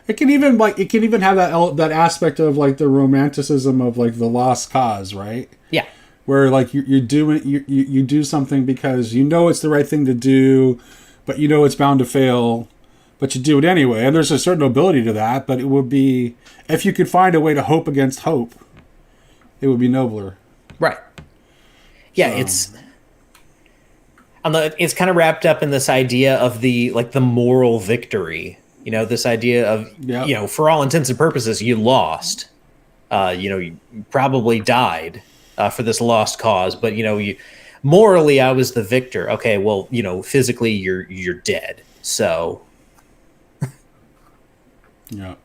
[SPEAKER 1] It can even have that aspect of like the romanticism of like the lost cause, right?
[SPEAKER 2] Yeah.
[SPEAKER 1] Where like you do something because it's the right thing to do, but it's bound to fail, but you do it anyway. And there's a certain nobility to that, but it would be, if you could find a way to hope against hope, it would be nobler.
[SPEAKER 2] Right. Yeah,
[SPEAKER 1] so.
[SPEAKER 2] It's kind of wrapped up in this idea of the moral victory. This idea of, for all intents and purposes, you lost. You probably died for this lost cause, but morally I was the victor. Okay, well, physically you're dead. So
[SPEAKER 1] Yeah.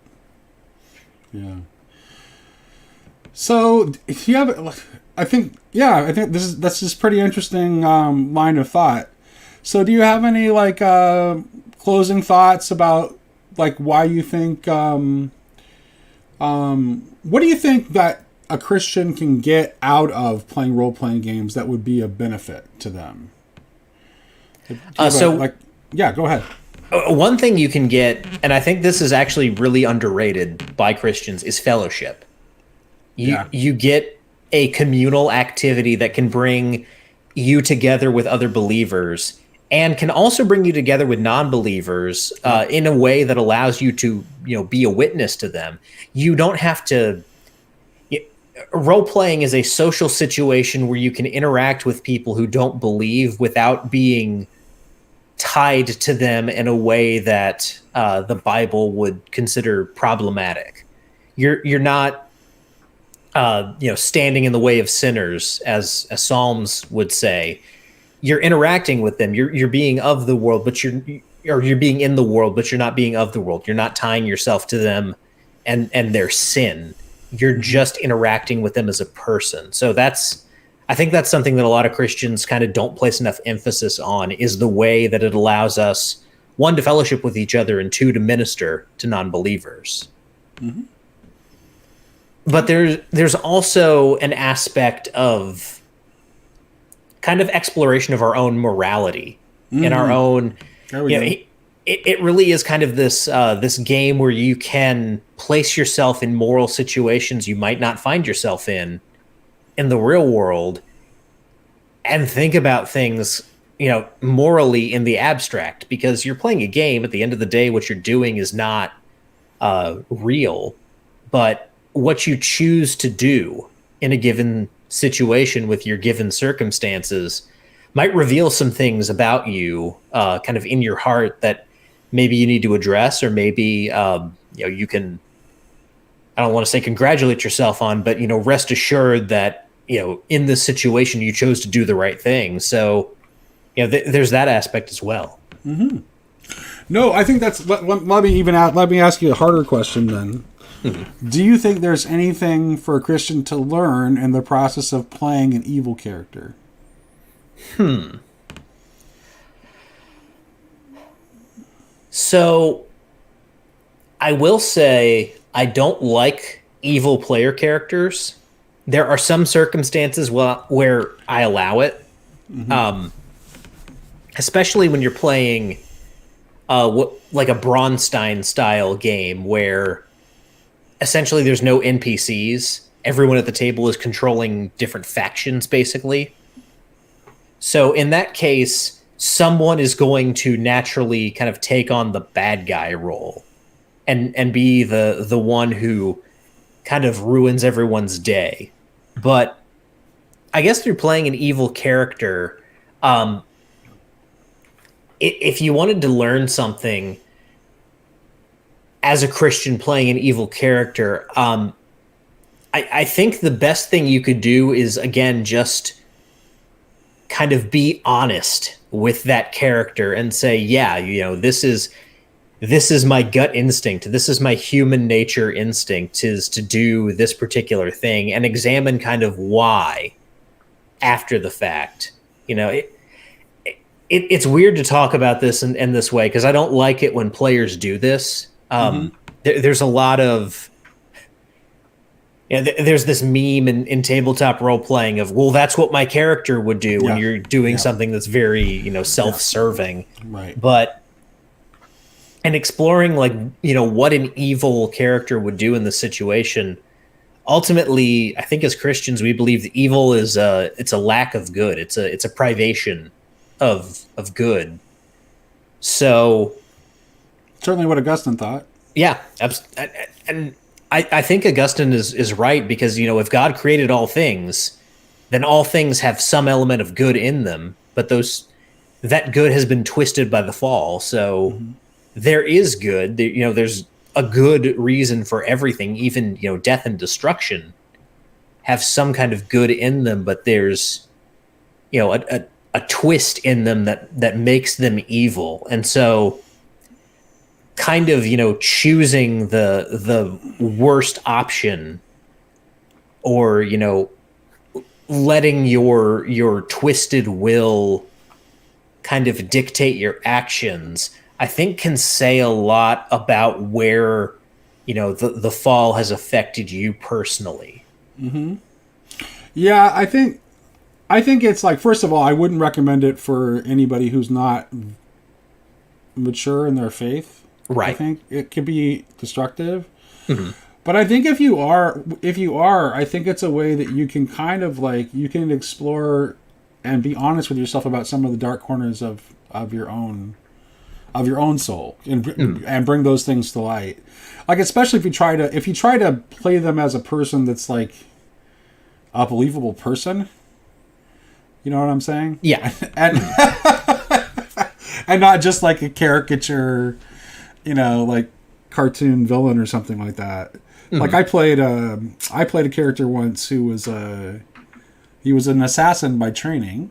[SPEAKER 1] So I think that's just pretty interesting line of thought. So do you have any closing thoughts about why you think what do you think that a Christian can get out of playing role-playing games that would be a benefit to them? Go ahead.
[SPEAKER 2] One thing you can get, and I think this is actually really underrated by Christians, is fellowship. You get a communal activity that can bring you together with other believers, and can also bring you together with non-believers in a way that allows you to be a witness to them. You don't have to. Role-playing is a social situation where you can interact with people who don't believe without being tied to them in a way that the Bible would consider problematic. You're not standing in the way of sinners, as Psalms would say. You're interacting with them. You're being of the world, but you're being in the world, but you're not being of the world. You're not tying yourself to them and their sin. You're just interacting with them as a person. So I think that's something that a lot of Christians kind of don't place enough emphasis on, is the way that it allows us, one, to fellowship with each other, and two, to minister to non-believers.
[SPEAKER 1] Mm-hmm.
[SPEAKER 2] but there's also an aspect of kind of exploration of our own morality and our own.
[SPEAKER 1] There we go.
[SPEAKER 2] It really is kind of this game where you can place yourself in moral situations you might not find yourself in the real world, and think about things, morally in the abstract, because you're playing a game. At the end of the day, what you're doing is not real, but what you choose to do in a given situation with your given circumstances might reveal some things about you, kind of in your heart, that maybe you need to address, or maybe you can, I don't want to say congratulate yourself on, but rest assured that in this situation you chose to do the right thing. So there's that aspect as well.
[SPEAKER 1] Mm-hmm. No, I think that's. Let me ask you a harder question then. Mm-hmm. Do you think there's anything for a Christian to learn in the process of playing an evil character?
[SPEAKER 2] So I will say I don't like evil player characters. There are some circumstances where I allow it. Mm-hmm. Especially when you're playing like a Bronstein style game where essentially there's no NPCs. Everyone at the table is controlling different factions, basically. So in that case, someone is going to naturally kind of take on the bad guy role and be the one who kind of ruins everyone's day. But I guess through playing an evil character, if you wanted to learn something as a Christian playing an evil character, I think the best thing you could do is, again, just kind of be honest with that character and say, yeah, this is my gut instinct. This is my human nature instinct, is to do this particular thing, and examine kind of why after the fact. It's weird to talk about this in this way, because I don't like it when players do this. There's a lot of... there's this meme in tabletop role-playing of, well, that's what my character would do when you're doing something that's very, self-serving.
[SPEAKER 1] Right.
[SPEAKER 2] But... and exploring, like, what an evil character would do in the situation. Ultimately, I think as Christians, we believe that evil is it's a lack of good. It's a privation of good. So
[SPEAKER 1] certainly what Augustine thought.
[SPEAKER 2] Yeah, and I think Augustine is right, because if God created all things, then all things have some element of good in them, but that good has been twisted by the fall. So there is good. There's a good reason for everything. Even death and destruction have some kind of good in them, but there's a twist in them that makes them evil. And so kind of choosing the worst option, or letting your twisted will kind of dictate your actions, I think can say a lot about where the fall has affected you personally.
[SPEAKER 1] Mm-hmm. Yeah, I think it's like, first of all, I wouldn't recommend it for anybody who's not mature in their faith.
[SPEAKER 2] Right.
[SPEAKER 1] I think it can be destructive.
[SPEAKER 2] Mm-hmm.
[SPEAKER 1] But I think if you are, I think it's a way that you can kind of you can explore and be honest with yourself about some of the dark corners of your own soul, and bring those things to light. Like, especially if you try to play them as a person that's like a believable person. You know what I'm saying?
[SPEAKER 2] Yeah.
[SPEAKER 1] And not just like a caricature, like cartoon villain or something like that. Mm-hmm. Like I played a character once who was he was an assassin by training,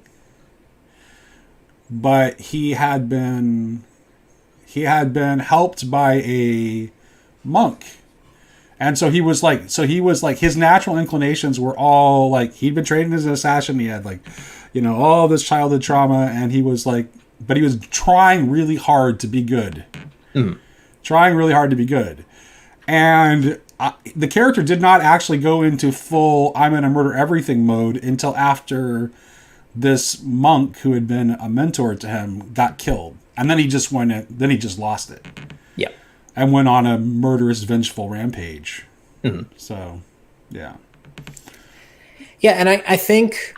[SPEAKER 1] but he had been helped by a monk. And so he was like his natural inclinations were all like, he'd been trained as an assassin. He had all this childhood trauma, and he was but he was trying really hard to be good. Mm. Trying really hard to be good. And the character did not actually go into full I'm gonna murder everything mode until after this monk who had been a mentor to him got killed, and then he just lost it.
[SPEAKER 2] Yeah,
[SPEAKER 1] and went on a murderous, vengeful rampage.
[SPEAKER 2] Mm-hmm.
[SPEAKER 1] So, yeah.
[SPEAKER 2] Yeah, and I think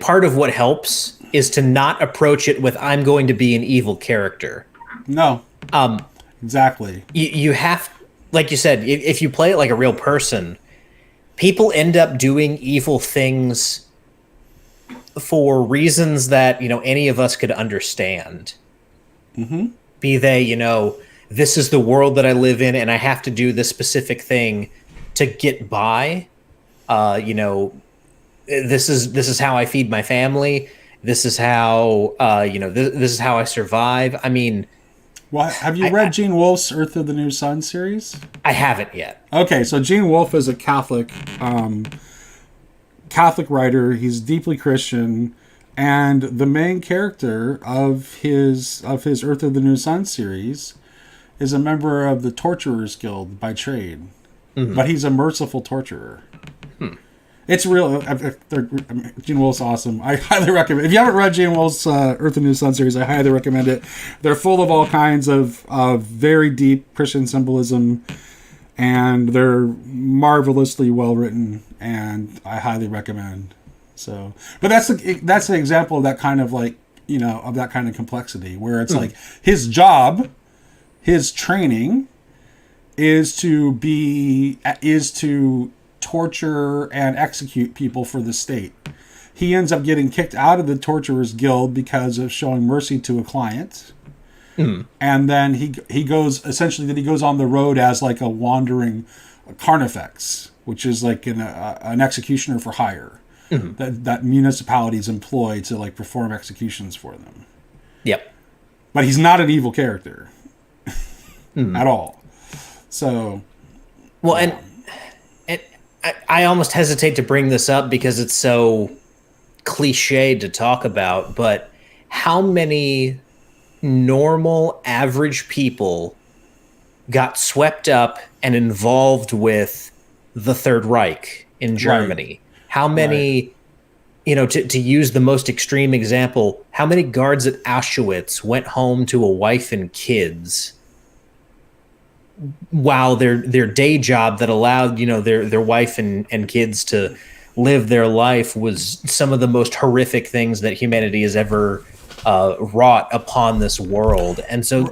[SPEAKER 2] part of what helps is to not approach it with I'm going to be an evil character.
[SPEAKER 1] No. Exactly.
[SPEAKER 2] You have, like you said, if you play it like a real person, people end up doing evil things for reasons that, any of us could understand.
[SPEAKER 1] Mm-hmm.
[SPEAKER 2] Be they, this is the world that I live in and I have to do this specific thing to get by. This is how I feed my family. This is how, this is how I survive. I mean...
[SPEAKER 1] Well, have you read Gene Wolfe's Earth of the New Sun series?
[SPEAKER 2] I haven't yet.
[SPEAKER 1] Okay, so Gene Wolfe is a Catholic writer. He's deeply Christian, and the main character of his Earth of the New Sun series is a member of the Torturers Guild by trade, but he's a merciful torturer. It's real. Gene Wolfe's awesome. I highly recommend. If you haven't read Gene Wolfe's Earth of the New Sun series, I highly recommend it. They're full of all kinds of very deep Christian symbolism, and they're marvelously well written, and I highly recommend. So, but that's an example of that kind of of that kind of complexity where it's like his job, his training, is to torture and execute people for the state. He ends up getting kicked out of the Torturers Guild because of showing mercy to a client. And then he goes on the road as like a wandering carnifex, which is like an executioner for hire that municipalities employ to perform executions for them.
[SPEAKER 2] Yep.
[SPEAKER 1] But he's not an evil character at all. So,
[SPEAKER 2] well, and I almost hesitate to bring this up because it's so cliched to talk about, but how many normal, average people got swept up and involved with the Third Reich in Germany? Right. How many, to use the most extreme example, how many guards at Auschwitz went home to a wife and kids while their day job that allowed their wife and kids to live their life was some of the most horrific things that humanity has ever wrought upon this world. And so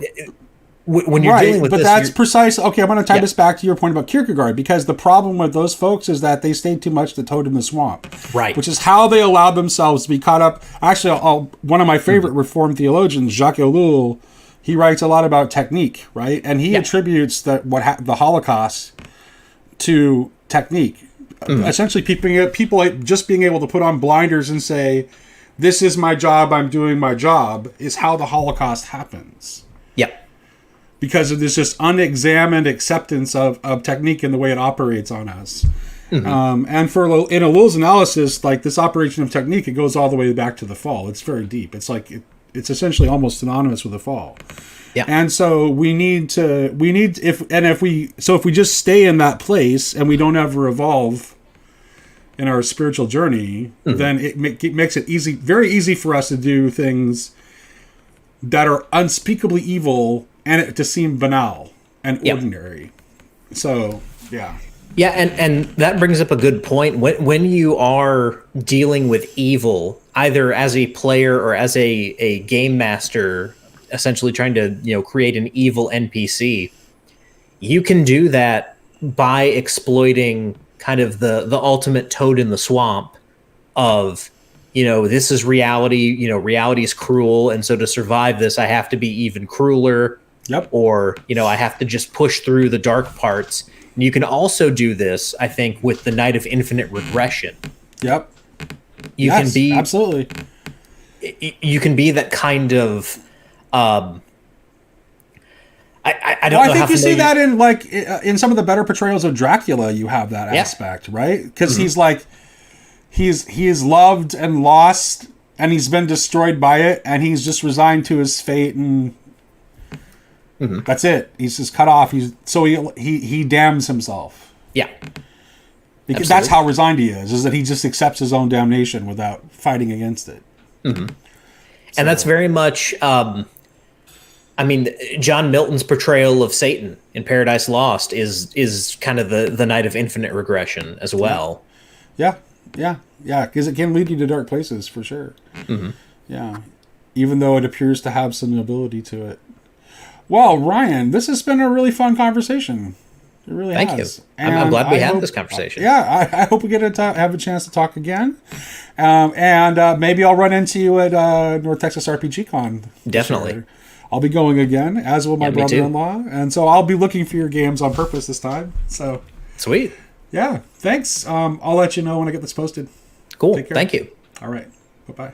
[SPEAKER 2] when you're dealing with
[SPEAKER 1] but
[SPEAKER 2] this,
[SPEAKER 1] that's precise. Okay, I'm going to tie this back to your point about Kierkegaard, because the problem with those folks is that they stayed too much the toad in the swamp,
[SPEAKER 2] right?
[SPEAKER 1] Which is how they allowed themselves to be caught up. Actually, one of my favorite Reformed theologians, Jacques Ellul, he writes a lot about technique, right? And he attributes the Holocaust to technique. Essentially, people just being able to put on blinders and say, "This is my job. I'm doing my job," is how the Holocaust happens.
[SPEAKER 2] Yep.
[SPEAKER 1] Because of this just unexamined acceptance of technique and the way it operates on us. And in Ellul's analysis, this operation of technique, it goes all the way back to the fall. It's very deep. It's it's essentially almost synonymous with the fall. Yeah. And so if we just stay in that place and we don't ever evolve in our spiritual journey, then it makes it very easy for us to do things that are unspeakably evil and to seem banal and ordinary. So, yeah.
[SPEAKER 2] Yeah, and that brings up a good point. When you are dealing with evil, either as a player or as a game master, essentially trying to create an evil NPC, you can do that by exploiting kind of the ultimate toad in the swamp of, this is reality. Reality is cruel, and so to survive this, I have to be even crueler.
[SPEAKER 1] Yep.
[SPEAKER 2] Or I have to just push through the dark parts. And you can also do this, I think, with the Night of Infinite Regression.
[SPEAKER 1] Yep.
[SPEAKER 2] You can be
[SPEAKER 1] absolutely.
[SPEAKER 2] You can be that kind of. I don't know.
[SPEAKER 1] I think you see that in some of the better portrayals of Dracula. You have that aspect, right? Because he's he is loved and lost, and he's been destroyed by it, and he's just resigned to his fate, and That's it. He's just cut off. He damns himself.
[SPEAKER 2] Yeah.
[SPEAKER 1] Because that's how resigned he is that he just accepts his own damnation without fighting against it.
[SPEAKER 2] And that's very much, John Milton's portrayal of Satan in Paradise Lost is kind of the Knight of Infinite Regression as well.
[SPEAKER 1] Yeah, because it can lead you to dark places for sure. Yeah, even though it appears to have some ability to it. Well, Ryan, this has been a really fun conversation. It really has.
[SPEAKER 2] Thank you. I'm glad we had this conversation.
[SPEAKER 1] Yeah, I hope we get to have a chance to talk again. And maybe I'll run into you at North Texas RPG Con.
[SPEAKER 2] Definitely.
[SPEAKER 1] I'll be going again, as will my brother-in-law. And so I'll be looking for your games on purpose this time. So
[SPEAKER 2] sweet.
[SPEAKER 1] Yeah, thanks. I'll let you know when I get this posted.
[SPEAKER 2] Cool. Thank you.
[SPEAKER 1] All right. Bye-bye.